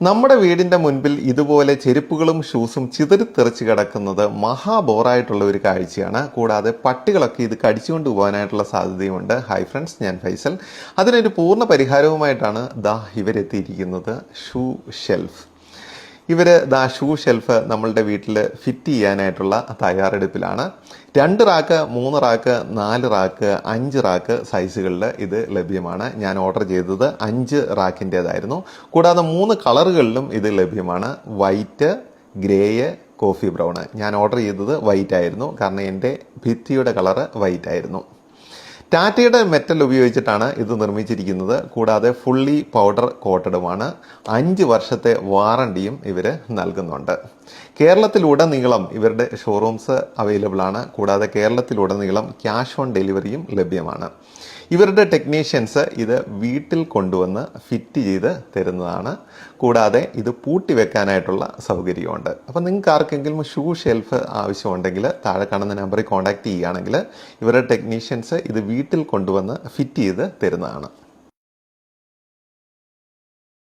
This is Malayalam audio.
നമ്മുടെ വീടിൻ്റെ മുൻപിൽ ഇതുപോലെ ചെരുപ്പുകളും ഷൂസും ചിതറിത്തെറിച്ച് കിടക്കുന്നത് മഹാബോറായിട്ടുള്ള ഒരു കാഴ്ചയാണ്. കൂടാതെ പട്ടികളൊക്കെ ഇത് കടിച്ചുകൊണ്ട് പോകാനായിട്ടുള്ള സാധ്യതയുമുണ്ട്. ഹായ് ഫ്രണ്ട്സ്, ഞാൻ ഫൈസൽ. അതിനൊരു പൂർണ്ണ പരിഹാരവുമായിട്ടാണ് ഷൂ ഷെൽഫ്. ഷൂ ഷെൽഫ് നമ്മളുടെ വീട്ടിൽ ഫിറ്റ് ചെയ്യാനായിട്ടുള്ള തയ്യാറെടുപ്പിലാണ്. 2 റാക്ക്, 3 റാക്ക്, 4 റാക്ക്, 5 റാക്ക് സൈസുകളിൽ ഇത് ലഭ്യമാണ്. ഞാൻ ഓർഡർ ചെയ്തത് 5 റാക്കിൻ്റേതായിരുന്നു. കൂടാതെ 3 കളറുകളിലും ഇത് ലഭ്യമാണ്: വൈറ്റ്, ഗ്രേയ്, കോഫി ബ്രൗണ്. ഞാൻ ഓർഡർ ചെയ്തത് വൈറ്റ് ആയിരുന്നു, കാരണം എൻ്റെ ഭിത്തിയുടെ കളറ് വൈറ്റ് ആയിരുന്നു. ടാറ്റയുടെ മെറ്റൽ ഉപയോഗിച്ചിട്ടാണ് ഇത് നിർമ്മിച്ചിരിക്കുന്നത്. കൂടാതെ ഫുള്ളി പൗഡർ കോട്ടഡുമാണ്. 5 വർഷത്തെ വാറണ്ടിയും ഇവർ നൽകുന്നുണ്ട്. കേരളത്തിലുടനീളം ഇവരുടെ ഷോറൂംസ് അവൈലബിൾ ആണ്. കൂടാതെ കേരളത്തിലുടനീളം ക്യാഷ് ഓൺ ഡെലിവറിയും ലഭ്യമാണ്. ഇവരുടെ ടെക്നീഷ്യൻസ് ഇത് വീട്ടിൽ കൊണ്ടുവന്ന് ഫിറ്റ് ചെയ്ത് തരുന്നതാണ്. കൂടാതെ ഇത് പൂട്ടി വെക്കാനായിട്ടുള്ള സൗകര്യമുണ്ട്. അപ്പം നിങ്ങൾക്ക് ആർക്കെങ്കിലും ഷൂ ഷെൽഫ് ആവശ്യമുണ്ടെങ്കിൽ താഴെ കാണുന്ന നമ്പറിൽ കോൺടാക്റ്റ് ചെയ്യുകയാണെങ്കിൽ ഇവരുടെ ടെക്നീഷ്യൻസ് ഇത് വീട്ടിൽ കൊണ്ടുവന്ന് ഫിറ്റ് ചെയ്ത് തരുന്നതാണ്.